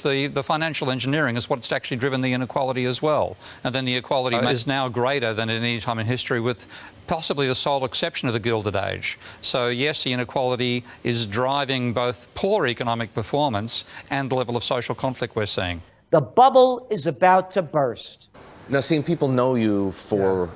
because the financial engineering is what's actually driven the inequality as well. And then the equality is now greater than at any time in history, with possibly the sole exception of the Gilded Age. So yes, the inequality is driving both poor economic performance and the level of social conflict we're seeing. The bubble is about to burst. Now, seeing people know you for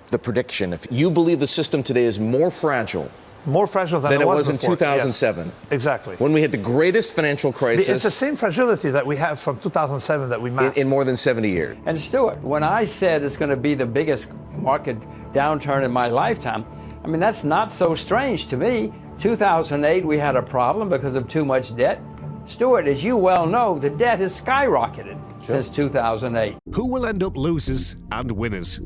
the prediction, if you believe the system today is more fragile than it was in 2007. Yes, exactly. When we had the greatest financial crisis. It's the same fragility that we have from 2007 that we masked. In more than 70 years. And Stuart, when I said it's going to be the biggest market downturn in my lifetime, I mean, that's not so strange to me. 2008, we had a problem because of too much debt. Stuart, as you well know, the debt has skyrocketed since 2008. Who will end up losers and winners?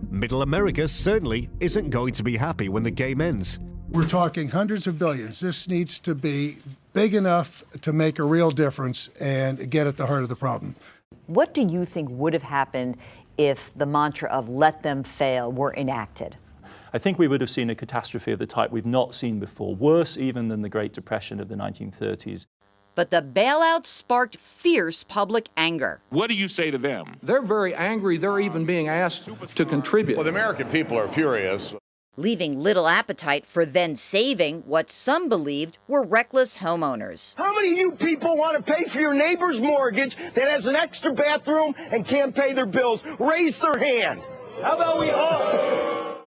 Middle America certainly isn't going to be happy when the game ends. We're talking hundreds of billions. This needs to be big enough to make a real difference and get at the heart of the problem. What do you think would have happened if the mantra of let them fail were enacted? I think we would have seen a catastrophe of the type we've not seen before, worse even than the Great Depression of the 1930s. But the bailout sparked fierce public anger. What do you say to them? They're very angry. They're even being asked to contribute. Well, the American people are furious. Leaving little appetite for then saving what some believed were reckless homeowners. How many of you people want to pay for your neighbor's mortgage that has an extra bathroom and can't pay their bills? Raise their hand. How about we all?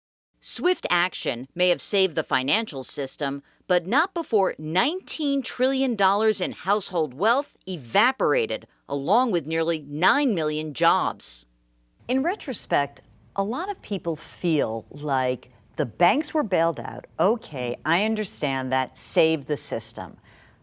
Swift action may have saved the financial system, but not before $19 trillion in household wealth evaporated, along with nearly 9 million jobs. In retrospect, a lot of people feel like the banks were bailed out. Okay, I understand that, saved the system.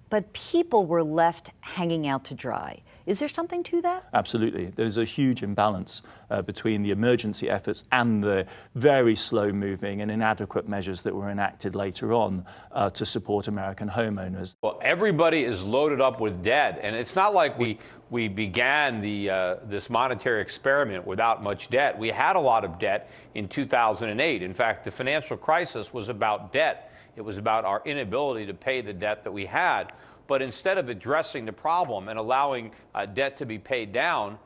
But people were left hanging out to dry. Is there something to that? Absolutely. There's a huge imbalance between the emergency efforts and the very slow-moving and inadequate measures that were enacted later on to support American homeowners. Well, everybody is loaded up with debt, and it's not like we began this monetary experiment without much debt. We had a lot of debt in 2008. In fact, the financial crisis was about debt. It was about our inability to pay the debt that we had. But instead of addressing the problem and allowing debt to be paid down,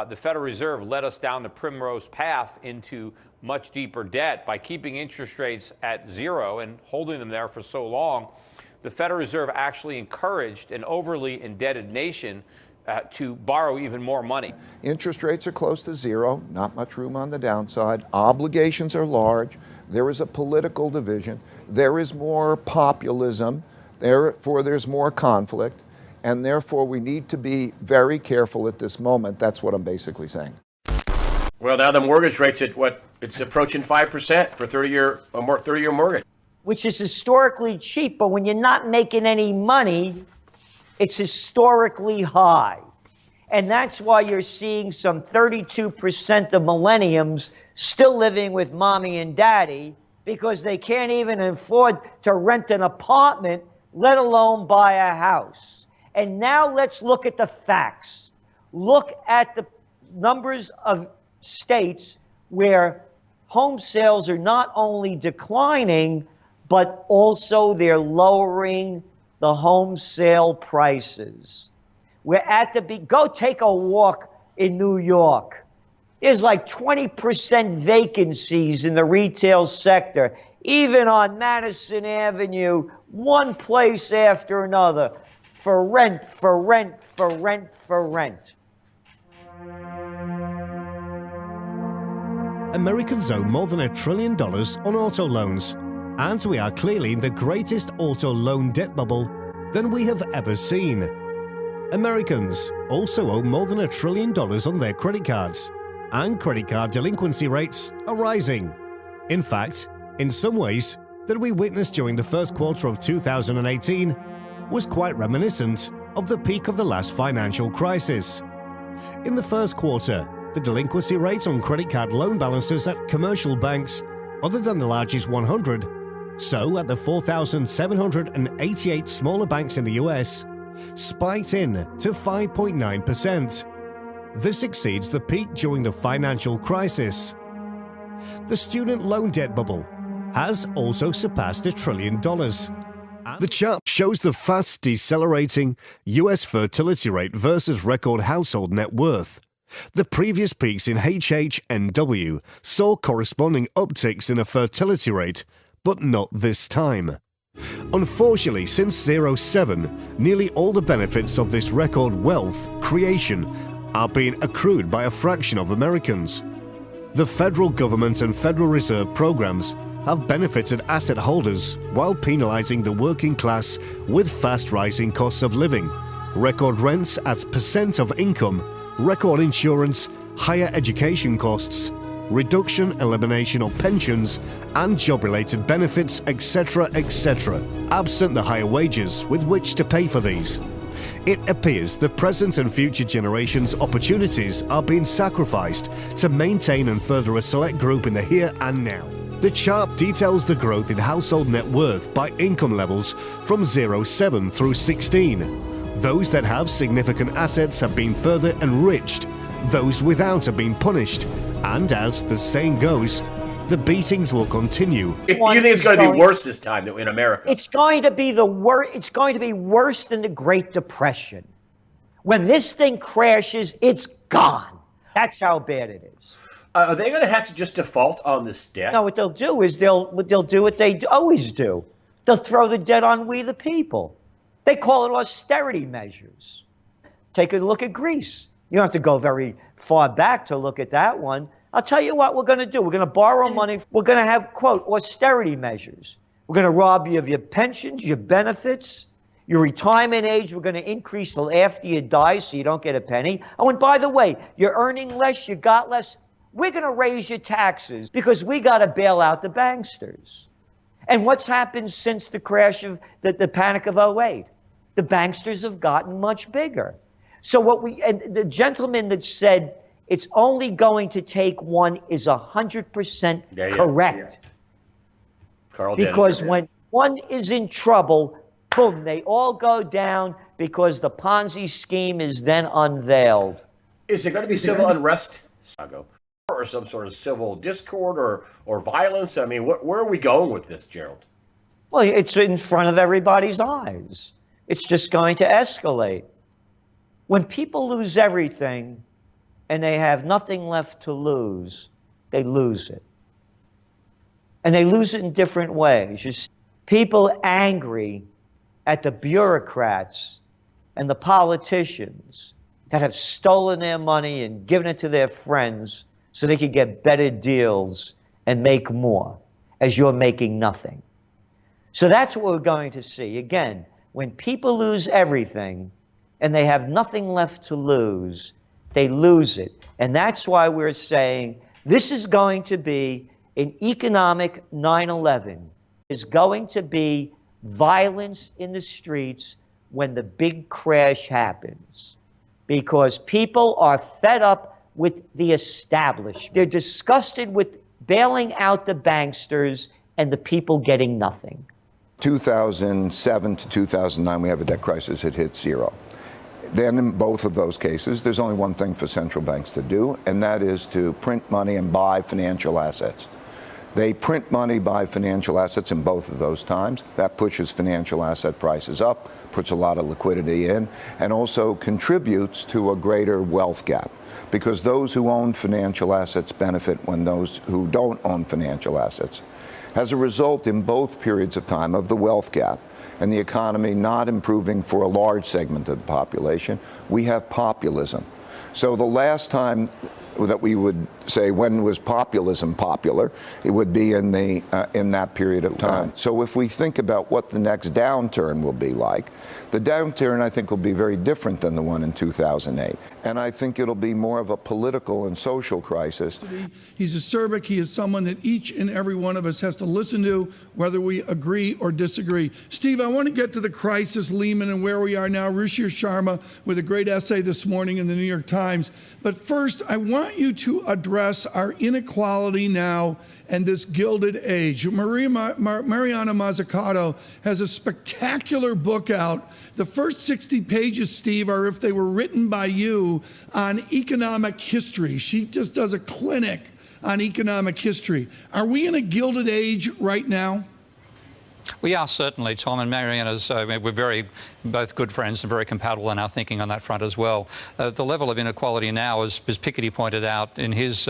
the Federal Reserve led us down the primrose path into much deeper debt by keeping interest rates at zero and holding them there for so long. The Federal Reserve actually encouraged an overly indebted nation to borrow even more money. Interest rates are close to zero, not much room on the downside. Obligations are large. There is a political division. There is more populism. Therefore, there's more conflict, and therefore we need to be very careful at this moment. That's what I'm basically saying. Well, now the mortgage rate's at what? It's approaching 5% for 30-year mortgage. Which is historically cheap, but when you're not making any money, it's historically high. And that's why you're seeing some 32% of millennials still living with mommy and daddy because they can't even afford to rent an apartment, let alone buy a house. And now let's look at the facts. Look at the numbers of states where home sales are not only declining, but also they're lowering the home sale prices. We're at the go take a walk in New York. There's like 20% vacancies in the retail sector. Even on Madison Avenue, one place after another, for rent, for rent, for rent, for rent. Americans owe more than $1 trillion on auto loans, and we are clearly in the greatest auto loan debt bubble than we have ever seen. Americans also owe more than $1 trillion on their credit cards, and credit card delinquency rates are rising. In fact, in some ways, that we witnessed during the first quarter of 2018 was quite reminiscent of the peak of the last financial crisis. In the first quarter, the delinquency rate on credit card loan balances at commercial banks, other than the largest 100, so at the 4,788 smaller banks in the US, spiked in to 5.9%. This exceeds the peak during the financial crisis. The student loan debt bubble has also surpassed $1 trillion. The chart shows the fast decelerating US fertility rate versus record household net worth. The previous peaks in HHNW saw corresponding upticks in a fertility rate, but not this time. Unfortunately, since 07, nearly all the benefits of this record wealth creation are being accrued by a fraction of Americans. The federal government and Federal Reserve programs have benefited asset holders while penalizing the working class with fast rising costs of living, record rents as percent of income, record insurance, higher education costs, reduction, elimination of pensions and job-related benefits, etc., etc., absent the higher wages with which to pay for these. It appears the present and future generations' opportunities are being sacrificed to maintain and further a select group in the here and now. The chart details the growth in household net worth by income levels from 07 through 16. Those that have significant assets have been further enriched, those without have been punished, and as the saying goes, the beatings will continue. If you think it's going to be worse this time in America? It's going to be it's going to be worse than the Great Depression. When this thing crashes, it's gone. That's how bad it is. Are they going to have to just default on this debt? No, what they'll do is they'll do what they always do. They'll throw the debt on we the people. They call it austerity measures. Take a look at Greece. You don't have to go very far back to look at that one. I'll tell you what we're going to do. We're going to borrow money. We're going to have, quote, austerity measures. We're going to rob you of your pensions, your benefits, your retirement age. We're going to increase till after you die so you don't get a penny. Oh, and by the way, you're earning less, you got less. We're going to raise your taxes because we got to bail out the banksters. And what's happened since the crash of the panic of 08? The banksters have gotten much bigger. So and the gentleman that said it's only going to take one is 100% correct. Carl because Dennis, when one is in trouble, boom, they all go down because the Ponzi scheme is then unveiled. Is there going to be civil unrest? Or some sort of civil discord or violence? I mean, where are we going with this, Gerald? Well, it's in front of everybody's eyes. It's just going to escalate. When people lose everything and they have nothing left to lose, they lose it. And they lose it in different ways. Just people angry at the bureaucrats and the politicians that have stolen their money and given it to their friends so they could get better deals and make more, as you're making nothing. So that's what we're going to see. Again, when people lose everything and they have nothing left to lose, they lose it. And that's why we're saying this is going to be an economic 9/11. There's going to be violence in the streets when the big crash happens, because people are fed up with the established. They're disgusted with bailing out the banksters and the people getting nothing. 2007 to 2009, we have a debt crisis. It hit zero. Then in both of those cases, there's only one thing for central banks to do, and that is to print money and buy financial assets. They print money, buy financial assets in both of those times. That pushes financial asset prices up, puts a lot of liquidity in, and also contributes to a greater wealth gap, because those who own financial assets benefit when those who don't own financial assets. As a result, in both periods of time of the wealth gap and the economy not improving for a large segment of the population, we have populism. So the last time that we would say when was populism popular, it would be in that period of time. So if we think about what the next downturn will be like, the downturn I think will be very different than the one in 2008. And I think it'll be more of a political and social crisis. He's acerbic. He is someone that each and every one of us has to listen to, whether we agree or disagree. Steve, I want to get to the crisis, Lehman, and where we are now. Ruchir Sharma with a great essay this morning in the New York Times. But first, I want you to address our inequality now and this Gilded Age. Mariana Mazzucato has a spectacular book out. The first 60 pages, Steve, are if they were written by you on economic history. She just does a clinic on economic history. Are we in a Gilded Age right now? We are certainly, Tom, and Mariana's, we're both good friends and very compatible in our thinking on that front as well. The level of inequality now, as Piketty pointed out in his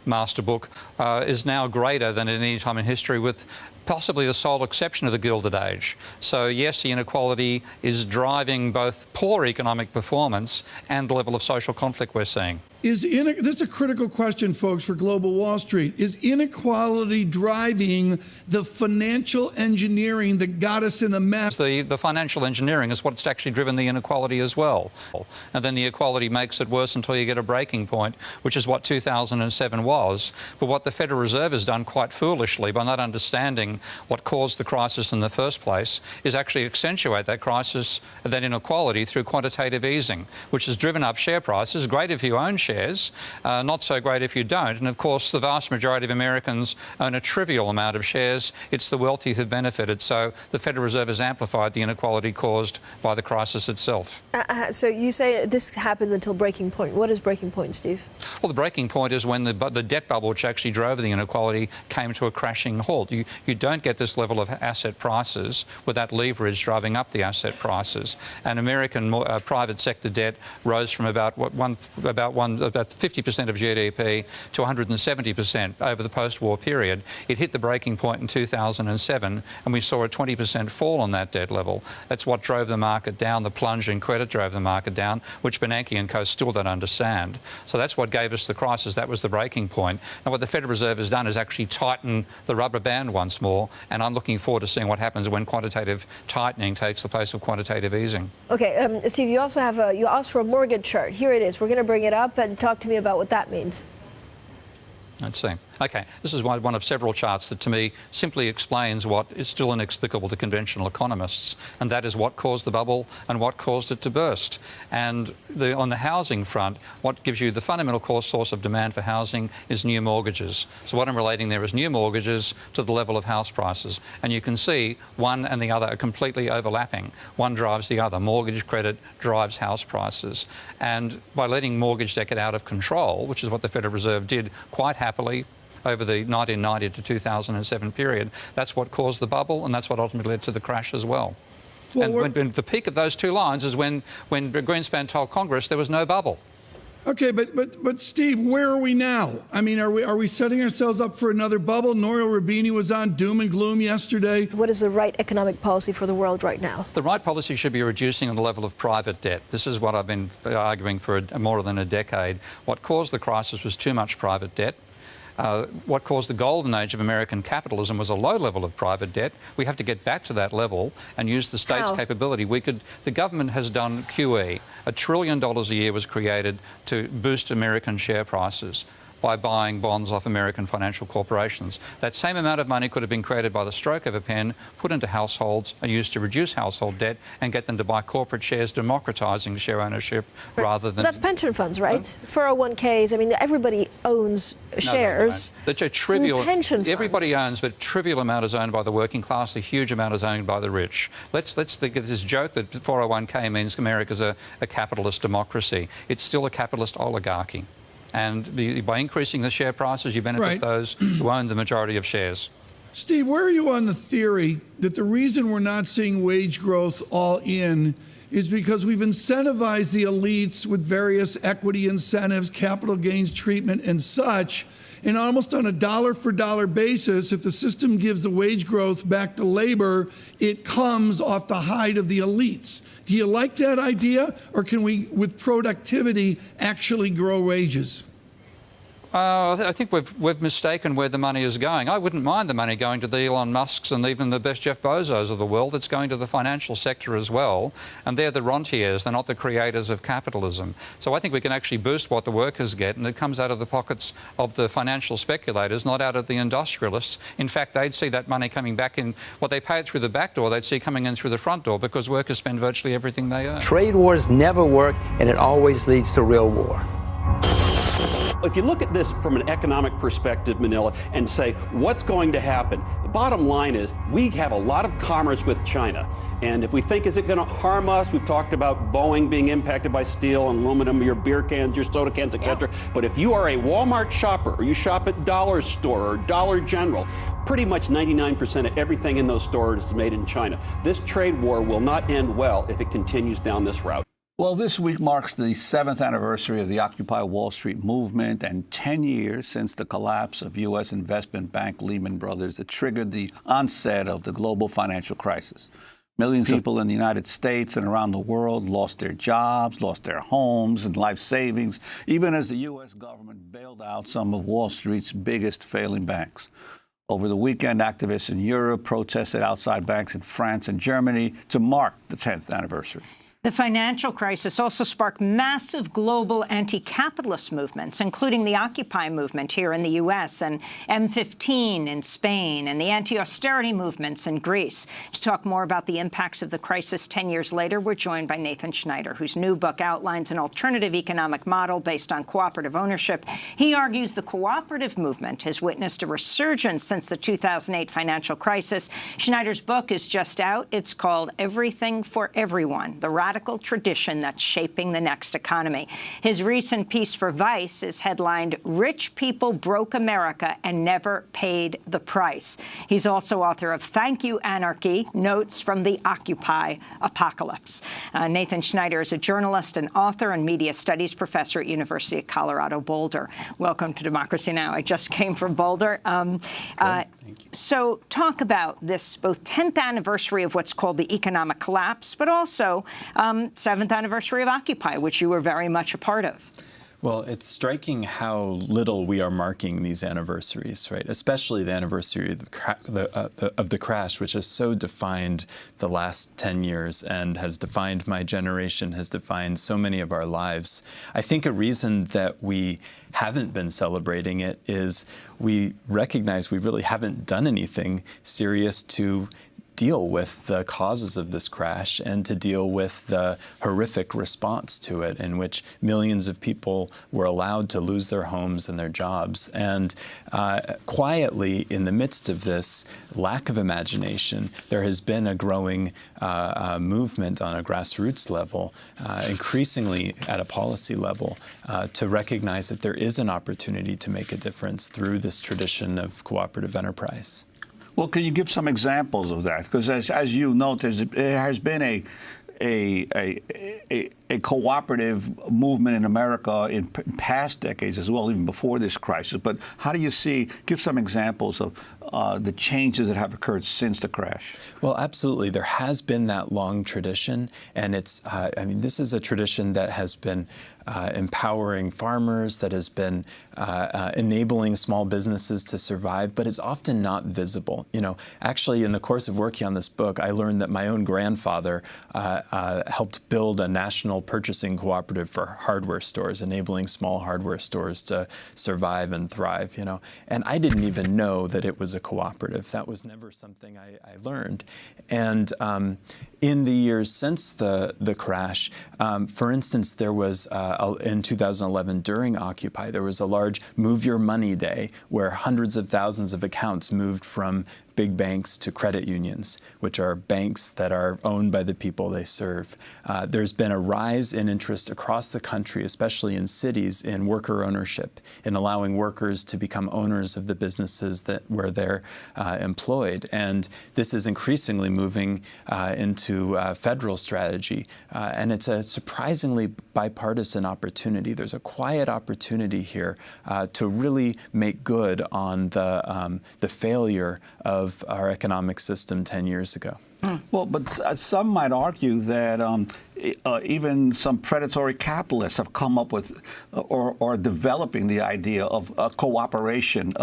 master book, is now greater than at any time in history, with possibly the sole exception of the Gilded Age. So yes, the inequality is driving both poor economic performance and the level of social conflict we're seeing. This is a critical question, folks, for Global Wall Street. Is inequality driving the financial engineering that got us in a mess? The financial engineering is what's actually driven the inequality as well. And then the equality makes it worse until you get a breaking point, which is what 2007 was. But what the Federal Reserve has done quite foolishly, by not understanding what caused the crisis in the first place, is actually accentuate that crisis, that inequality, through quantitative easing, which has driven up share prices. Great if you own shares. Not so great if you don't. And of course, the vast majority of Americans own a trivial amount of shares. It's the wealthy who've benefited. So the Federal Reserve has amplified the inequality caused by the crisis itself. So you say this happened until breaking point. What is breaking point, Steve? Well, the breaking point is when the debt bubble, which actually drove the inequality, came to a crashing halt. You don't get this level of asset prices with that leverage driving up the asset prices. And American private sector debt rose from about 50% of GDP to 170% over the post-war period. It hit the breaking point in 2007, and we saw a 20% fall on that debt level. That's what drove the market down. The plunge in credit drove the market down, which Bernanke and co still don't understand. So that's what gave us the crisis. That was the breaking point. And what the Federal Reserve has done is actually tighten the rubber band once more, and I'm looking forward to seeing what happens when quantitative tightening takes the place of quantitative easing. Okay, Steve, you also have you asked for a mortgage chart. Here it is. We're going to bring it up and talk to me about what that means. Let's see. Okay, this is one of several charts that to me simply explains what is still inexplicable to conventional economists, and that is what caused the bubble and what caused it to burst. And on the housing front, what gives you the fundamental core source of demand for housing is new mortgages. So what I'm relating there is new mortgages to the level of house prices. And you can see one and the other are completely overlapping. One drives the other. Mortgage credit drives house prices. And by letting mortgage debt get out of control, which is what the Federal Reserve did quite happily over the 1990 to 2007 period, that's what caused the bubble, and that's what ultimately led to the crash as well. And when the peak of those two lines is when Greenspan told Congress there was no bubble. Okay, but Steve, where are we now? I mean, are we setting ourselves up for another bubble? Nouriel Roubini was on doom and gloom yesterday. What is the right economic policy for the world right now? The right policy should be reducing the level of private debt. This is what I've been arguing for more than a decade. What caused the crisis was too much private debt. What caused the golden age of American capitalism was a low level of private debt. We have to get back to that level and use the state's capability. The government has done QE. $1 trillion a year was created to boost American share prices by buying bonds off American financial corporations. That same amount of money could have been created by the stroke of a pen, put into households and used to reduce household debt and get them to buy corporate shares, democratising share ownership rather than... That's pension funds, right? 401ks, I mean, everybody owns shares. That's a trivial... pension funds. Everybody owns, but a trivial amount is owned by the working class, a huge amount is owned by the rich. Let's think of this joke that 401k means America's a capitalist democracy. It's still a capitalist oligarchy. And by increasing the share prices, you benefit those who own the majority of shares. Steve, where are you on the theory that the reason we're not seeing wage growth all in is because we've incentivized the elites with various equity incentives, capital gains treatment, and such, and almost on a dollar-for-dollar basis, if the system gives the wage growth back to labor, it comes off the hide of the elites. Do you like that idea, or can we, with productivity, actually grow wages? I think we've mistaken where the money is going. I wouldn't mind the money going to the Elon Musks and even the best Jeff Bezos of the world. It's going to the financial sector as well. And they're the rentiers. They're not the creators of capitalism. So I think we can actually boost what the workers get, and it comes out of the pockets of the financial speculators, not out of the industrialists. In fact, they'd see that money coming back in. What they pay it through the back door, they'd see coming in through the front door, because workers spend virtually everything they earn. Trade wars never work, and it always leads to real war. If you look at this from an economic perspective, Manila, and say, what's going to happen? The bottom line is we have a lot of commerce with China. And if we think, is it going to harm us? We've talked about Boeing being impacted by steel and aluminum, your beer cans, your soda cans, etc. But if you are a Walmart shopper, or you shop at Dollar Store or Dollar General, pretty much 99% of everything in those stores is made in China. This trade war will not end well if it continues down this route. Well, this week marks the 7th anniversary of the Occupy Wall Street movement and 10 years since the collapse of U.S. investment bank Lehman Brothers that triggered the onset of the global financial crisis. Millions of people in the United States and around the world lost their jobs, lost their homes and life savings, even as the U.S. government bailed out some of Wall Street's biggest failing banks. Over the weekend, activists in Europe protested outside banks in France and Germany to mark the 10th anniversary. The financial crisis also sparked massive global anti-capitalist movements, including the Occupy movement here in the U.S. and M15 in Spain and the anti-austerity movements in Greece. To talk more about the impacts of the crisis 10 years later, we're joined by Nathan Schneider, whose new book outlines an alternative economic model based on cooperative ownership. He argues the cooperative movement has witnessed a resurgence since the 2008 financial crisis. Schneider's book is just out. It's called Everything for Everyone: The Radical Tradition That's Shaping the Next Economy. His recent piece for Vice is headlined, "Rich People Broke America and Never Paid the Price." He's also author of Thank You, Anarchy, Notes from the Occupy Apocalypse. Nathan Schneider is a journalist and author and media studies professor at University of Colorado Boulder. Welcome to Democracy Now! I just came from Boulder. So talk about this both 10th anniversary of what's called the economic collapse, but also 7th anniversary of Occupy, which you were very much a part of. Well, it's striking how little we are marking these anniversaries, right? Especially the anniversary of the crash, which has so defined the last 10 years and has defined my generation, has defined so many of our lives. I think a reason that we haven't been celebrating it is we recognize we really haven't done anything serious to deal with the causes of this crash and to deal with the horrific response to it, in which millions of people were allowed to lose their homes and their jobs. And quietly, in the midst of this lack of imagination, there has been a growing movement on a grassroots level, increasingly at a policy level, to recognize that there is an opportunity to make a difference through this tradition of cooperative enterprise. Well, can you give some examples of that? Because as you note, there has been a cooperative movement in America in past decades as well, even before this crisis. But how do you give some examples of the changes that have occurred since the crash? Well, absolutely. There has been that long tradition, and it's, this is a tradition that has been empowering farmers, that has been enabling small businesses to survive, but it's often not visible. Actually, in the course of working on this book, I learned that my own grandfather helped build a national purchasing cooperative for hardware stores, enabling small hardware stores to survive and thrive, And I didn't even know that it was a cooperative. That was never something I learned. And in the years since the crash, for instance, there was, in 2011, during Occupy, there was a large Move Your Money Day where hundreds of thousands of accounts moved from big banks to credit unions, which are banks that are owned by the people they serve. There's been a rise in interest across the country, especially in cities, in worker ownership, in allowing workers to become owners of the businesses where they're employed. And this is increasingly moving into federal strategy. And it's a surprisingly bipartisan opportunity. There's a quiet opportunity here to really make good on the failure of our economic system 10 years ago. Well, but some might argue that even some predatory capitalists have come up with or are developing the idea of cooperation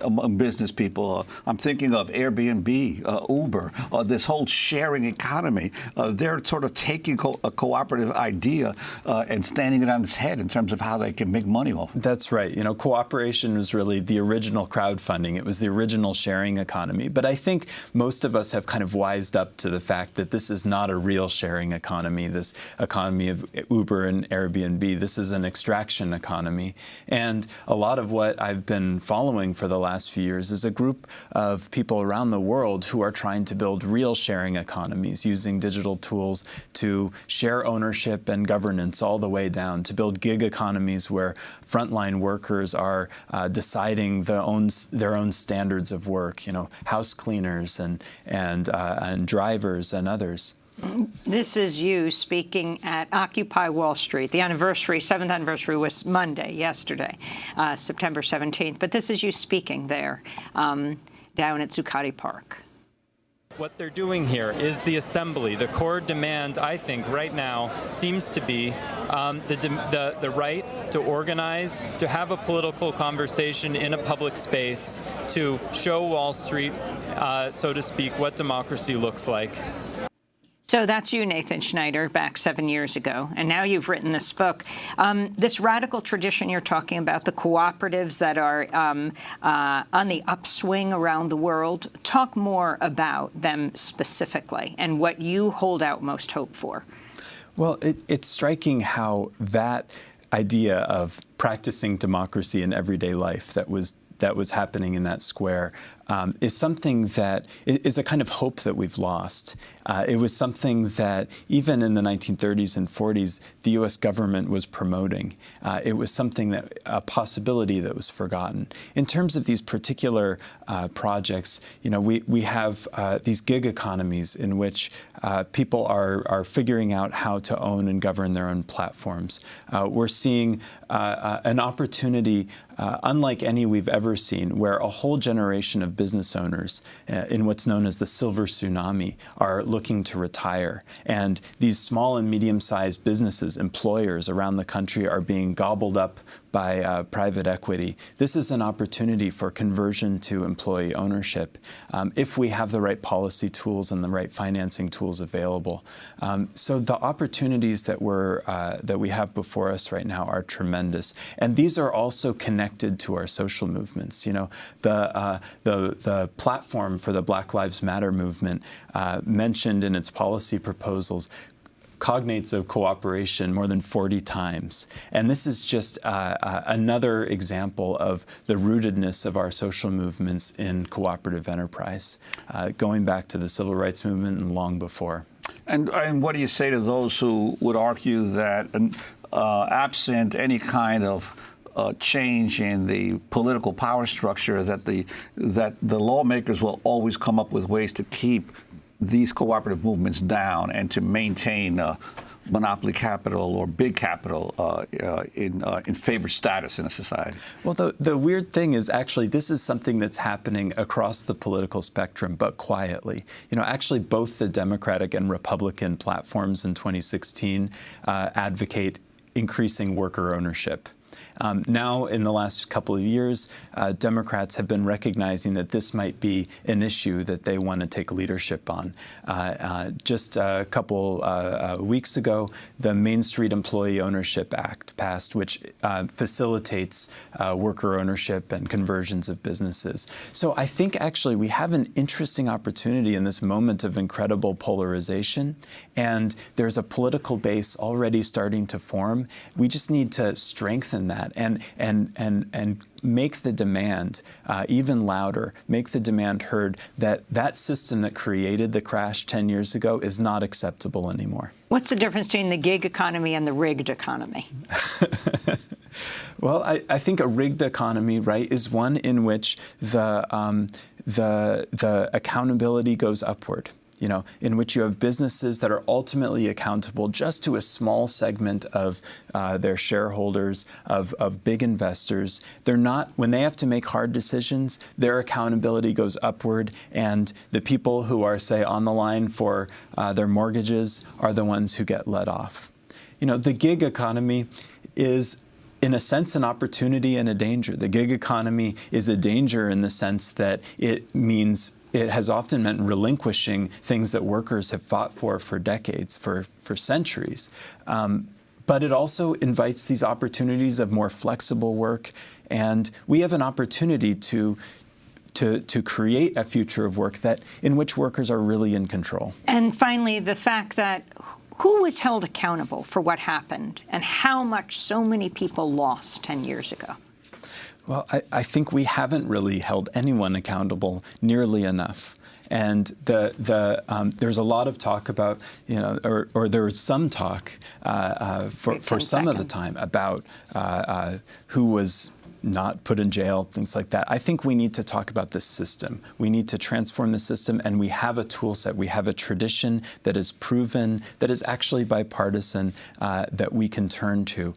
among business people. I'm thinking of Airbnb, Uber, this whole sharing economy. They're sort of taking a cooperative idea and standing it on its head in terms of how they can make money off it. That's right. Cooperation was really the original crowdfunding. It was the original sharing economy. But I think most of us have kind of wised up to the fact that this is not a real sharing economy. this economy of Uber and Airbnb. This is an extraction economy. And a lot of what I've been following for the last few years is a group of people around the world who are trying to build real sharing economies using digital tools to share ownership and governance all the way down, to build gig economies where frontline workers are deciding their own standards of work, house cleaners and drivers and others. This is you speaking at Occupy Wall Street. The anniversary, 7th anniversary, was Monday, yesterday, September 17th. But this is you speaking there down at Zuccotti Park. What they're doing here is the assembly. The core demand, I think, right now seems to be the right to organize, to have a political conversation in a public space, to show Wall Street, so to speak, what democracy looks like. So that's you, Nathan Schneider, back 7 years ago. And now you've written this book. This radical tradition you're talking about, the cooperatives that are on the upswing around the world. Talk more about them specifically and what you hold out most hope for. Well, it's striking how that idea of practicing democracy in everyday life that was happening in that square is something that is a kind of hope that we've lost. It was something that even in the 1930s and 40s, the U.S. government was promoting. It was something a possibility that was forgotten. In terms of these particular projects, we have these gig economies in which people are figuring out how to own and govern their own platforms. We're seeing an opportunity unlike any we've ever seen, where a whole generation of business owners in what's known as the silver tsunami are looking to retire. And these small and medium-sized businesses, employers around the country, are being gobbled up by private equity. This is an opportunity for conversion to employee ownership if we have the right policy tools and the right financing tools available. So the opportunities that we have before us right now are tremendous, and these are also connected to our social movements. The platform for the Black Lives Matter movement mentioned in its policy proposals cognates of cooperation more than 40 times. And this is just another example of the rootedness of our social movements in cooperative enterprise, going back to the civil rights movement and long before. And what do you say to those who would argue that absent any kind of change in the political power structure, that the lawmakers will always come up with ways to keep these cooperative movements down and to maintain monopoly capital or big capital in favor status in a society? Well, the weird thing is actually this is something that's happening across the political spectrum, but quietly. Actually both the Democratic and Republican platforms in 2016 advocate increasing worker ownership. Now, in the last couple of years, Democrats have been recognizing that this might be an issue that they want to take leadership on. Just a couple weeks ago, the Main Street Employee Ownership Act passed, which facilitates worker ownership and conversions of businesses. So I think actually we have an interesting opportunity in this moment of incredible polarization, and there's a political base already starting to form. We just need to strengthen that and make the demand even louder, make the demand heard that system that created the crash 10 years ago is not acceptable anymore. What's the difference between the gig economy and the rigged economy? Well, I think a rigged economy, right, is one in which the accountability goes upward. In which you have businesses that are ultimately accountable just to a small segment of their shareholders, of big investors. They're not, when they have to make hard decisions, their accountability goes upward, and the people who are, say, on the line for their mortgages are the ones who get let off. The gig economy is, in a sense, an opportunity and a danger. The gig economy is a danger in the sense that it has often meant relinquishing things that workers have fought for decades, for centuries. But it also invites these opportunities of more flexible work, and we have an opportunity to create a future of work in which workers are really in control. And finally, the fact that Who was held accountable for what happened and how much so many people lost 10 years ago? Well, I think we haven't really held anyone accountable nearly enough. And there's a lot of talk about, or there was some talk for some of the time about who was not put in jail, things like that. I think we need to talk about the system. We need to transform the system, and we have a tool set. We have a tradition that is proven, that is actually bipartisan, that we can turn to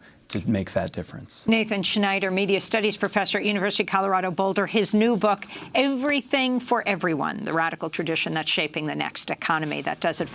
make that difference. Nathan Schneider, media studies professor at University of Colorado Boulder. His new book, Everything for Everyone, the radical tradition that's shaping the next economy. That does it.